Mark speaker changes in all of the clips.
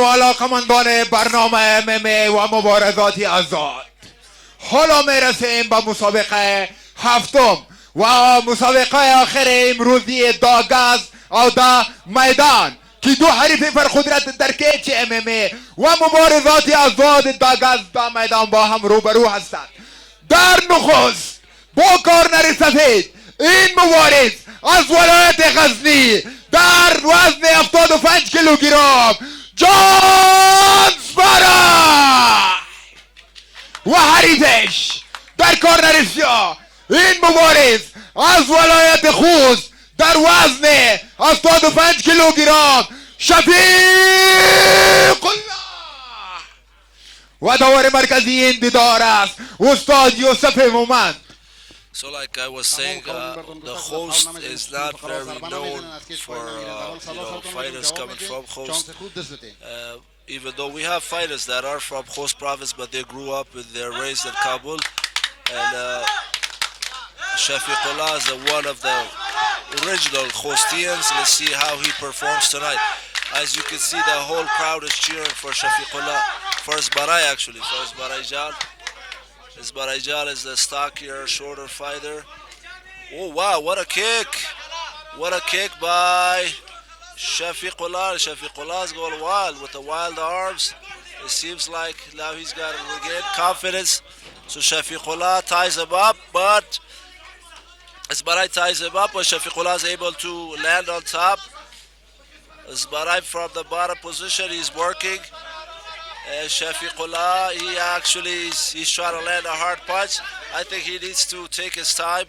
Speaker 1: و علاقمندان برنامه MMA و مبارزاتی آزاد، حالا میرسیم به مسابقه هفتم و مسابقه آخر امروزی گاز دا میدان که دو حریف پرقدرت در کیچ MMA و مبارزاتی آزاد گاز دا میدان با هم روبرو هستند. در نخست با کارنر سفید این مبارز از ولایت غزنی در وزن 75 کیلوگرم جان زمرای و حریفش در کارنر سیاه این مبارز از ولایت خوست در وزن 75 کیلوگرم شفیق الله و داور مرکزی این دیدار است استاد یوسف مومند.
Speaker 2: So like I was saying, the host is not very known for fighters coming from host. Even though we have fighters that are from host province, but they grew up and they're raised in Kabul. And Shafiq Allah is one of the original hostians. Let's see how he performs tonight. As you can see, the whole crowd is cheering for Shafiq Allah, for Zmarai actually, for Zmarai Jal. Zmarai Jal is the stockier, shorter fighter. Oh wow, what a kick! What a kick by Shafiq Allah. Shafiq Allah is going wild with the wild arms. It seems like now he's got again confidence. So Shafiq Allah ties him up, but Zmarai ties him up, but Shafiq Allah is able to land on top. Zmarai from the bottom position, he's working. Shafiq Allah, he actually he's trying to land a hard punch. I think he needs to take his time.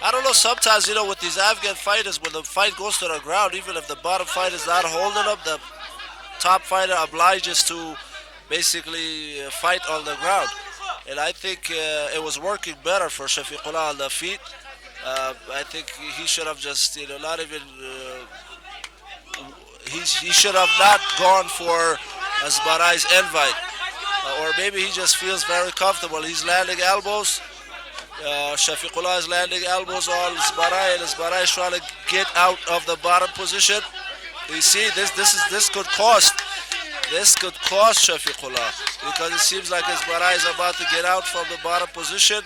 Speaker 2: I don't know, sometimes, with these Afghan fighters, when the fight goes to the ground, even if the bottom fighter is not holding them, the top fighter obliges to basically fight on the ground. And I think it was working better for Shafiq Allah on the feet. I think he should have just, not even, he should have not gone for Zmarai's invite, or maybe he just feels very comfortable. He's landing elbows. Shafiq Allah is landing elbows on Zmarai, and Zmarai is trying to get out of the bottom position. You see, this could cost Shafiq Allah, because it seems like Zmarai is about to get out from the bottom position,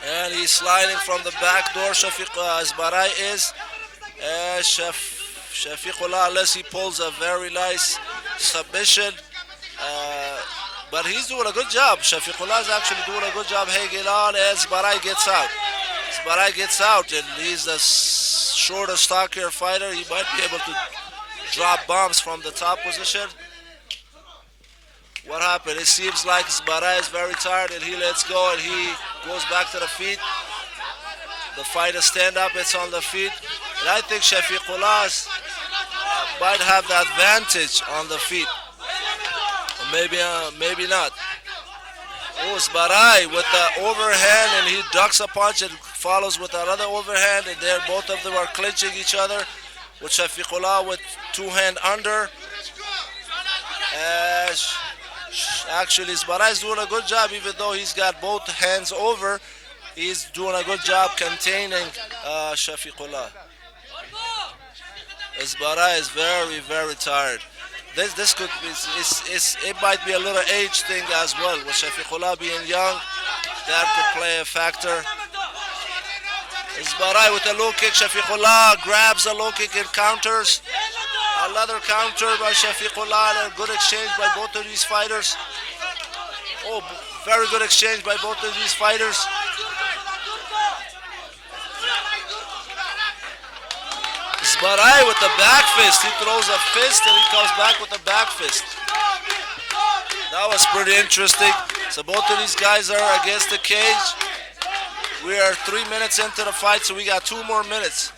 Speaker 2: and he's sliding from the back door. Zmarai is Shafiq Allah, unless he pulls a very nice submission, but he's doing a good job. Shafiq Allah is actually doing a good job hanging on, and Zmarai gets out. Zmarai gets out, and he's the shorter, stockier fighter. He might be able to drop bombs from the top position. What happened? It seems like Zmarai is very tired, and he lets go, and he goes back to the feet. The fighter stand up, it's on the feet. And I think Shafiq Allah might have the advantage on the feet. Or maybe not. Oh, Zmarai with the overhand, and he ducks a punch and follows with another overhand, and both of them are clinching each other. With Shafiq Allah with two hand under. Actually, Zmarai is doing a good job, even though he's got both hands over. He's doing a good job containing Shafiq Allah. Zmarai is very, very tired. This could be, it might be a little age thing as well. With Shafiq Allah being young, that could play a factor. Zmarai with a low kick. Shafiq Allah grabs a low kick and counters. Another counter by Shafiq Allah, and a good exchange by both of these fighters. Oh, very good exchange by both of these fighters. Zmarai with the back fist. He throws a fist and he comes back with a back fist. That was pretty interesting. So both of these guys are against the cage. We are 3 minutes into the fight, so we got 2 more minutes.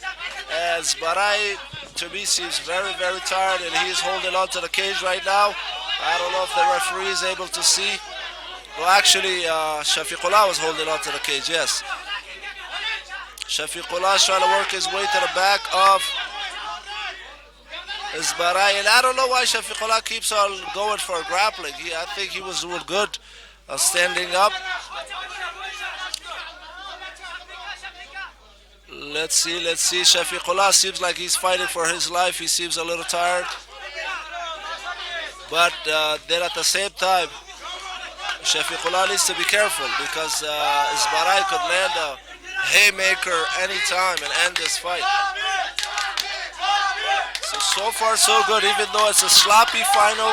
Speaker 2: And Zmarai, to me, seems very, very tired, and he is holding on to the cage right now. I don't know if the referee is able to see. Well, actually, Shafiq Allah was holding on to the cage, yes. Shafiq Allah is trying to work his way to the back of Zmarai, and I don't know why Shafiq Allah keeps on going for grappling. I think he was doing good standing up. Let's see. Shafiq Allah seems like he's fighting for his life. He seems a little tired. But then at the same time, Shafiqullah needs to be careful because Zmarai could land a haymaker anytime and end this fight. So far so good, even though it's a sloppy final,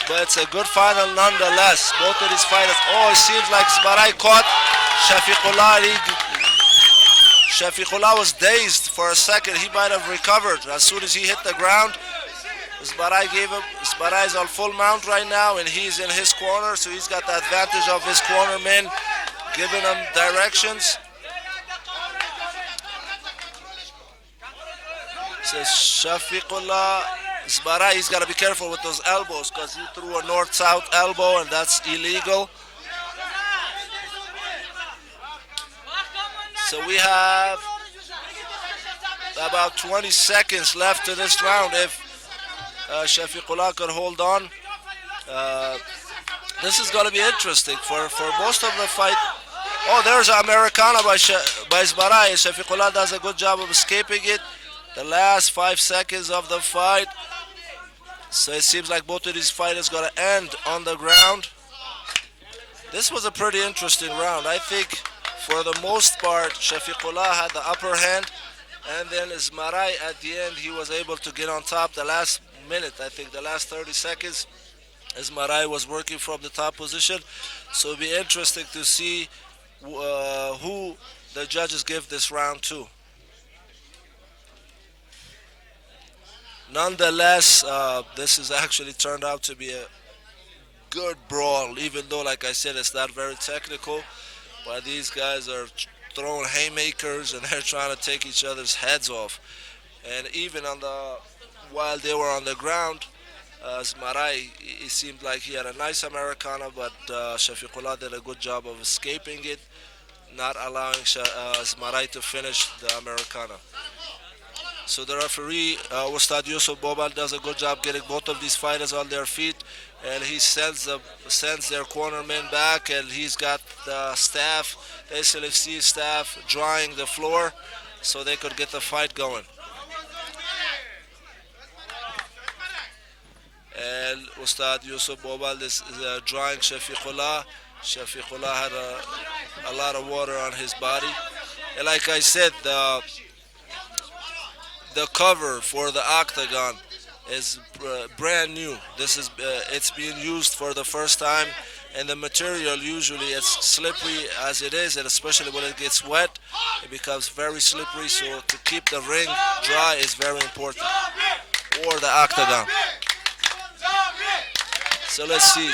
Speaker 2: but it's a good final nonetheless. Both of these fighters, it seems like Zmarai caught Shafiqullah. Shafiqullah was dazed for a second. He might have recovered as soon as he hit the ground. Zmarai is on full mount right now, and he's in his corner, so he's got the advantage of his cornermen giving him directions. So Shafiqullah, Zmarai, he's got to be careful with those elbows because he threw a north-south elbow, and that's illegal. So we have about 20 seconds left to this round. If Shafiqullah could hold on, this is going to be interesting for most of the fight. There's an Americana by Zmarai. Shafiqullah does a good job of escaping it. The last 5 seconds of the fight. So it seems like both of these fighters going to end on the ground. This was a pretty interesting round. I think for the most part, Shafiqullah had the upper hand. And then Zmarai at the end, he was able to get on top. The last minute, I think the last 30 seconds, Zmarai was working from the top position. So it'll be interesting to see who the judges give this round to. Nonetheless, this has actually turned out to be a good brawl, even though, like I said, it's not very technical. But these guys are throwing haymakers and they're trying to take each other's heads off. And even while they were on the ground, Zmarai, it seemed like he had a nice Americana, but Shafiqullah did a good job of escaping it, not allowing Zmarai to finish the Americana. So the referee, Ustad Yusuf Bobal, does a good job getting both of these fighters on their feet, and he sends their cornermen back, and he's got the staff, the SLFC staff, drying the floor so they could get the fight going. And Ustad Yusuf Bobal is drying Shafiqullah. Shafiqullah had a lot of water on his body. And like I said, the cover for the octagon is brand new. This is it's being used for the first time, and the material usually it's slippery as it is, and especially when it gets wet, it becomes very slippery. So to keep the ring dry is very important, or the octagon. So let's see.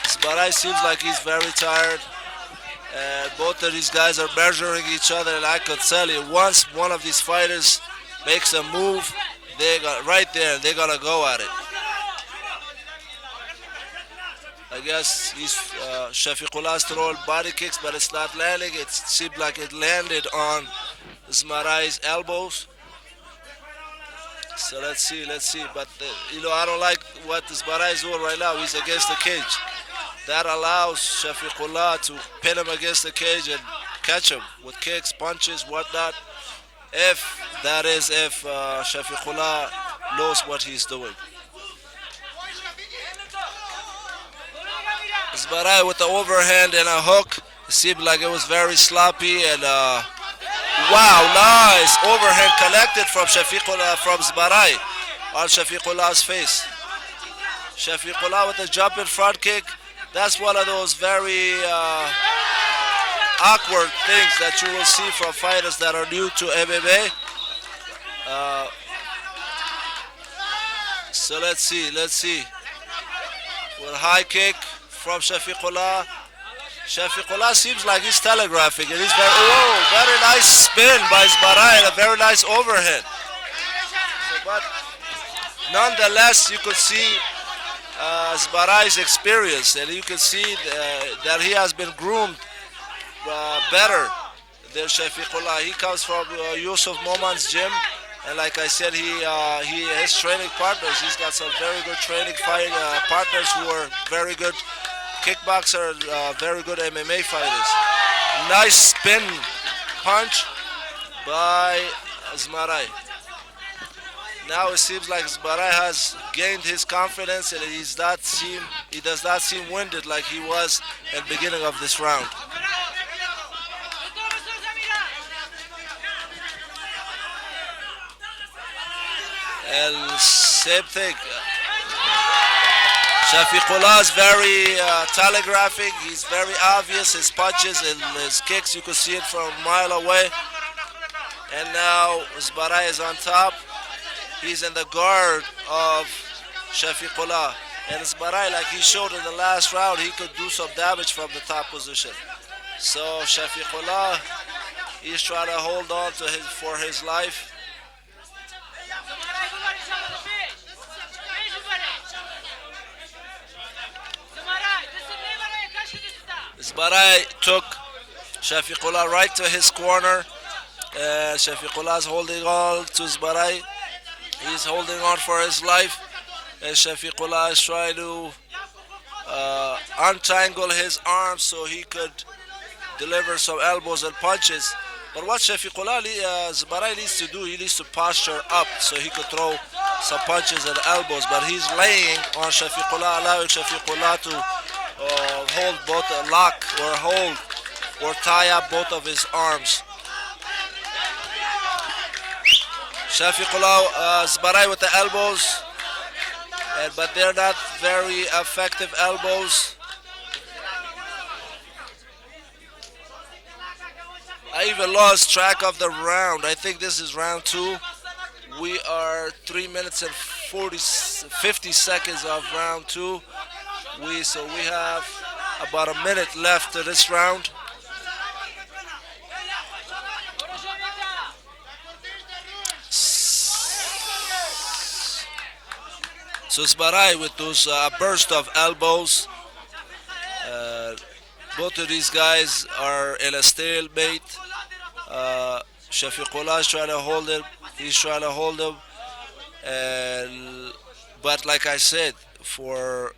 Speaker 2: Zmarai seems like he's very tired, and both of these guys are measuring each other, and I could tell you, once one of these fighters makes a move, they're gonna go at it. I guess Shafiqullah's throwing body kicks, but it's not landing. It seemed like it landed on Zmarai's elbows. So let's see. But I don't like what Zmarai is doing right now. He's against the cage. That allows Shafiqullah to pin him against the cage and catch him with kicks, punches, whatnot. If Shafiqullah knows what he's doing. Zmarai with the overhand and a hook. It seemed like it was very sloppy, and wow, nice overhand collected from Shafiqullah, from Zmarai on Shafiqullah's face. Shafiqullah with a jumping front kick. That's one of those very awkward things that you will see from fighters that are new to MMA. So let's see. With a high kick from Shafiqullah. Shafiqullah seems like he's telegraphing, and he's very nice spin by Zmarai and a very nice overhead. But nonetheless, you could see Zmarai's experience, and you can see that he has been groomed better than Shafiqullah. He comes from Yusuf Moman's gym, and like I said, he has training partners. He's got some very good training partners who are very good kickboxer, very good MMA fighters. Nice spin punch by Zmarai. Now it seems like Zmarai has gained his confidence and he does not seem winded like he was at the beginning of this round. And same thing. Shafiqullah is very telegraphing. He's very obvious. His punches and his kicks, you could see it from a mile away. And now Zmarai is on top. He's in the guard of Shafiqullah. And Zmarai, like he showed in the last round, he could do some damage from the top position. So Shafiqullah, he's trying to hold on to for his life. Zmarai took Shafiqullah right to his corner. Shafiqullah is holding on to Zmarai. He's holding on for his life. And Shafiqullah is trying to untangle his arms so he could deliver some elbows and punches. But what Zmarai needs to do, he needs to posture up so he could throw some punches and elbows. But he's laying on Shafiqullah, allowing Shafiqullah to hold both a lock or tie up both of his arms. Shafiqullah, Zmarai with the elbows, but they're not very effective elbows. I even lost track of the round. I think this is round 2. We are 3 minutes and 50 seconds of round 2. So we have about a minute left to this round. So Zmarai with those burst of elbows. Both of these guys are in a stalemate. Shafiqullah is trying to hold him. He's trying to hold him. But like I said, for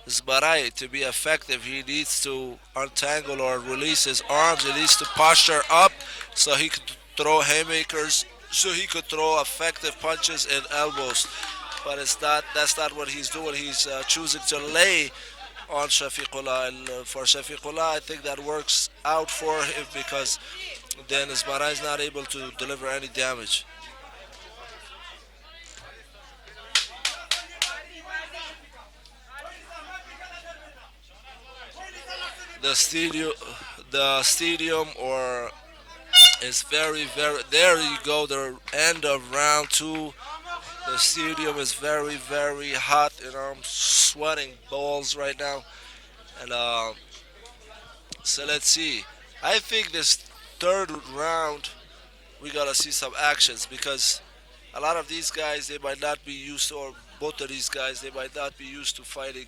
Speaker 2: Zmarai to be effective, he needs to untangle or release his arms. He needs to posture up so he could throw haymakers, so he could throw effective punches and elbows. But that's not what he's doing. He's choosing to lay on Shafiqullah. And for Shafiqullah, I think that works out for him because then Zmarai is not able to deliver any damage. The stadium or is very there you go, the end of round 2. The stadium is very hot and I'm sweating balls right now. And so let's see. I think this third round we gotta see some actions because a lot of these guys, they might not be used to, or both of these guys, they might not be used to fighting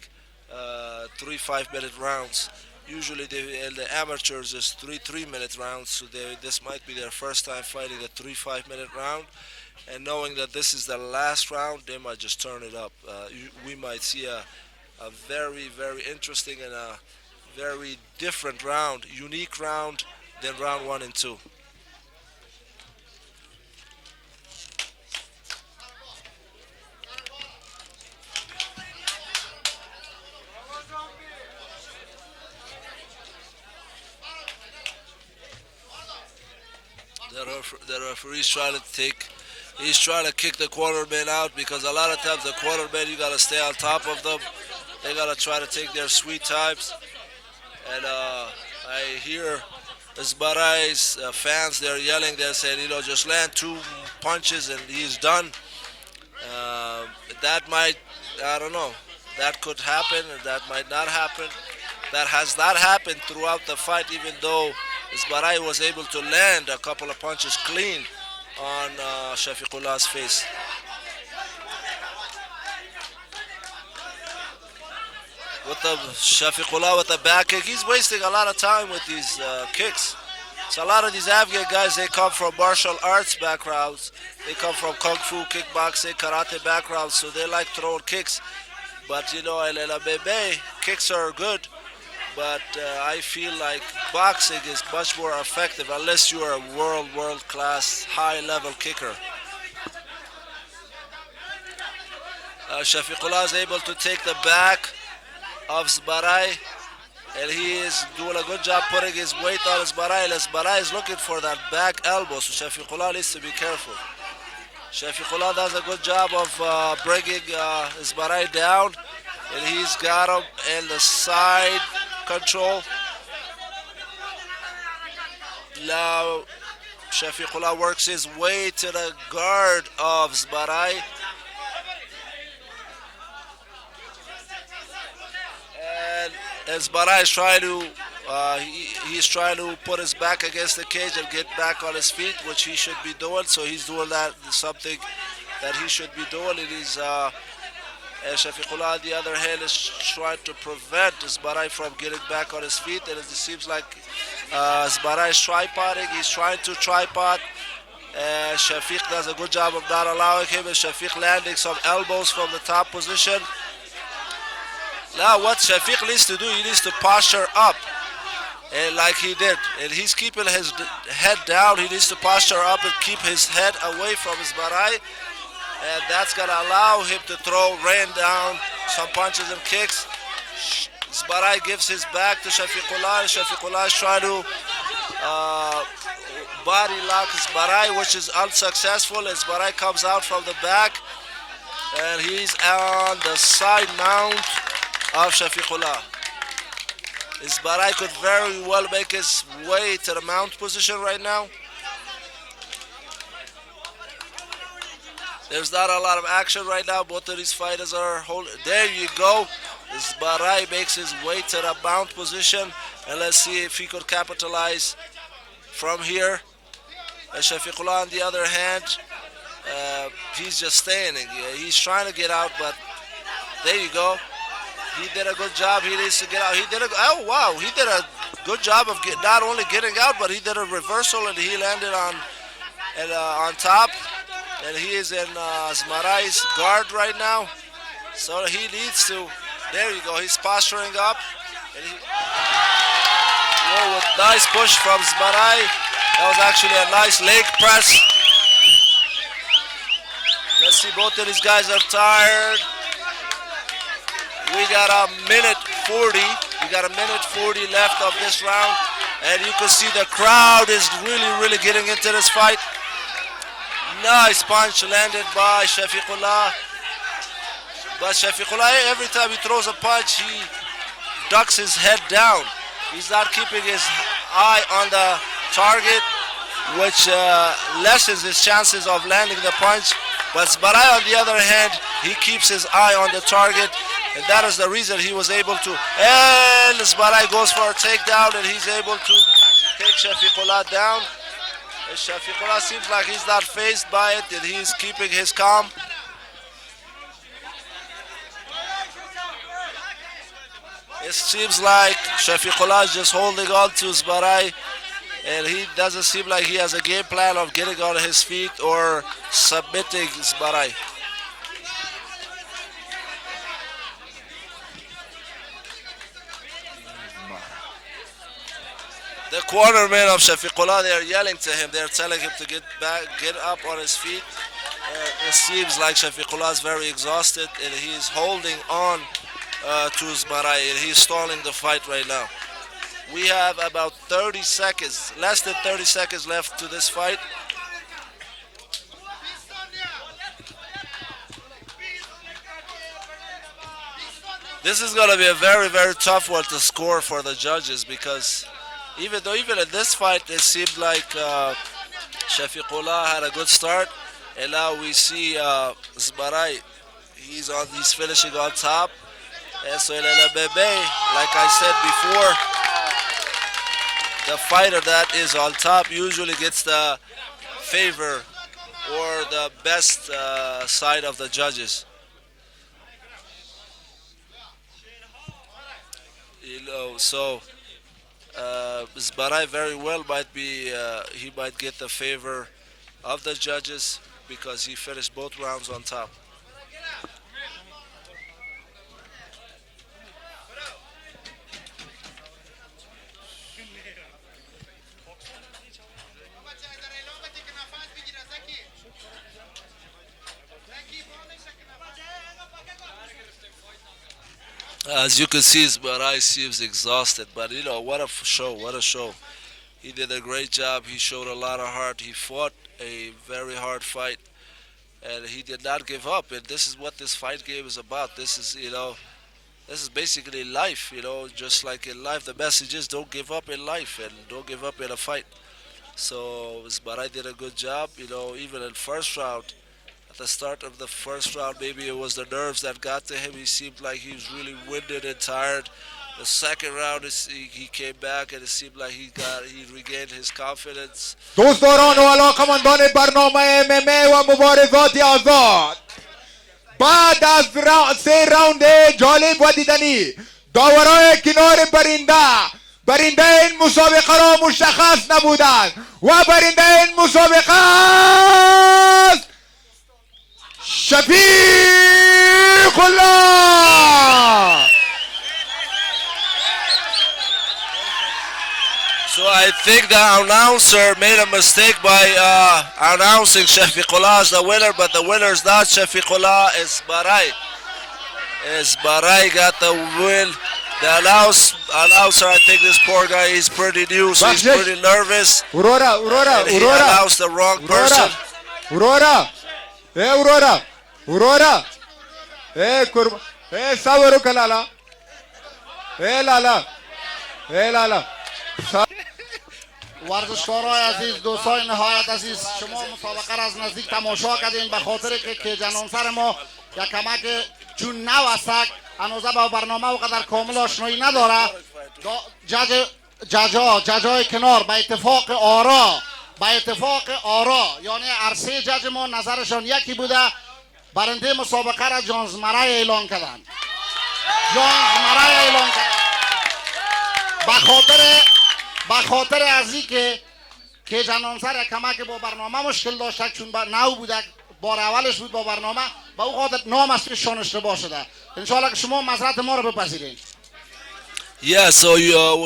Speaker 2: 3 5-minute rounds. Usually the amateurs is 3 3-minute rounds, so this might be their first time fighting a 3 5-minute round. And knowing that this is the last round, they might just turn it up. We might see a very interesting and a very different round, unique round than round 1 and 2. The referee's trying to kick the cornerman out because a lot of times the cornerman, you gotta stay on top of them. They gotta try to take their sweet times. And I hear Zmarai's fans, they're yelling, they're saying, just land 2 punches and he's done. That might, I don't know, that could happen and that might not happen. That has not happened throughout the fight, even though Zmarai was able to land a couple of punches clean on Shafiqullah's face. With the Shafiqullah with the back kick, he's wasting a lot of time with these kicks. So a lot of these Afghan guys, they come from martial arts backgrounds. They come from kung fu, kickboxing, karate backgrounds, so they like throwing kicks. But in MMA, kicks are good. But I feel like boxing is much more effective unless you are a world-class, high-level kicker. Shafiqullah is able to take the back of Zmarai, and he is doing a good job putting his weight on Zmarai. Zmarai is looking for that back elbow, so Shafiqullah needs to be careful. Shafiqullah does a good job of bringing Zmarai down, and he's got him in the side control. Now Shafiqullah works his way to the guard of Zmarai. And Zmarai is trying to he's trying to put his back against the cage and get back on his feet, which he should be doing. So he's doing that, something that he should be doing. It is and Shafiqullah on the other hand is trying to prevent Zmarai from getting back on his feet, and it seems like Zmarai is tripoding. He's trying to tripod. Shafiq does a good job of not allowing him, and Shafiq landing some elbows from the top position. Now what Shafiq needs to do, he needs to posture up, and like he did, and he's keeping his head down. He needs to posture up and keep his head away from Zmarai, and that's going to allow him to rain down some punches and kicks. Zmarai gives his back to Shafiqullah, and Shafiqullah is trying to body lock Zmarai, which is unsuccessful. And Zmarai comes out from the back, and he's on the side mount of Shafiqullah. Zmarai could very well make his way to the mount position right now. There's not a lot of action right now. Both of these fighters are holding. There you go. Zmarai makes his way to the mount position, and let's see if he could capitalize from here. And Shafiqullah on the other hand, he's just standing. He's trying to get out, but there you go. He did a good job. He needs to get out. He did a good job of not only getting out, but he did a reversal, and he landed on top. And he is in Zmarai's guard right now. So he needs to. There you go. He's posturing up. And with nice push from Zmarai. That was actually a nice leg press. Let's see, both of these guys are tired. We got a minute 40. We got a minute 40 left of this round. And you can see the crowd is really getting into this fight. Nice punch landed by Shafiqullah. But Shafiqullah, every time he throws a punch, he ducks his head down. He's not keeping his eye on the target, which lessens his chances of landing the punch. But Zmarai, on the other hand, he keeps his eye on the target, and that is the reason he was able to. And Zmarai goes for a takedown, and he's able to take Shafiqullah down. And Shafiqullah seems like he's not fazed by it, and he's keeping his calm. It seems like Shafiqullah is just holding on to Zmarai, and he doesn't seem like he has a game plan of getting on his feet or submitting Zmarai. The cornermen of Shafiqullah, they are yelling to him. They're telling him to get back, get up on his feet. It seems like Shafiqullah is very exhausted, and he's holding on to Zmarai, and he's stalling the fight right now. We have about 30 seconds, less than 30 seconds left to this fight. This is going to be a very tough one to score for the judges, because even in this fight it seemed like Shafiqullah had a good start, and now we see Zmarai, he's finishing on top. And so like I said before, the fighter that is on top usually gets the favor or the best side of the judges. So Zmarai very well might be, he might get the favor of the judges because he finished both rounds on top. As you can see, Zmarai seems exhausted, but you know, what a show, what a show. He did a great job. He showed a lot of heart. He fought a very hard fight, and he did not give up. And this is what this fight game is about. This is, you know, this is basically life. You know, just like in life, the message is don't give up in life and don't give up in a fight. So Zmarai did a good job. You know, even in first round, at the start of the first round, maybe it was the nerves that got to him. He seemed like he was really winded and tired. The second round, he came back and it seemed like he regained his confidence.
Speaker 1: دوستداران و علاقمندان برنامه MMA و مبارزات آزاد، بعد از سه راوند جالب و دیدنی، داورای کنار برنده این مسابقه را مشخص نبودند و برنده این مسابقه است شفیق الله.
Speaker 2: So I think the announcer made a mistake by announcing Shafiqullah as the winner, but the winner is not Shafiqullah, it's Zmarai. Zmarai got the win. The announcer, I think this poor guy, he's pretty new, so he's pretty nervous.
Speaker 1: Aurora,
Speaker 2: And he announced the wrong person.
Speaker 1: Aurora, kurba, sabaru kalala, lala.
Speaker 3: ورزشکارای عزیز، دوستان نهایت عزیز، شما مسابقه را از نزدیک تماشا کردین به خاطر که جنانسر ما یک کمک چون نو است، هنوزه با برنامه و قدر کامل آشنایی نداره. ججای کنار به اتفاق آرا یعنی عرصه جج ما نظرشان یکی بوده، برنده مسابقه را جان زمرای اعلان کردند. به خاطر از این که جنانسر کمک با برنامه مشکل داشته، چون نو بوده، بار اولش بود با برنامه، با او خاطر نام اسمشان اشتباه شده. انشاءالله که شما معذرت ما رو بپذیرید.
Speaker 2: Yeah, so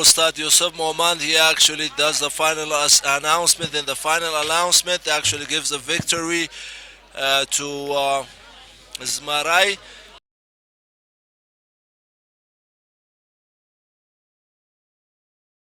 Speaker 2: Ustad Yusuf Mohammad, he actually does the final announcement. In the final announcement, actually gives the victory to Zmarai.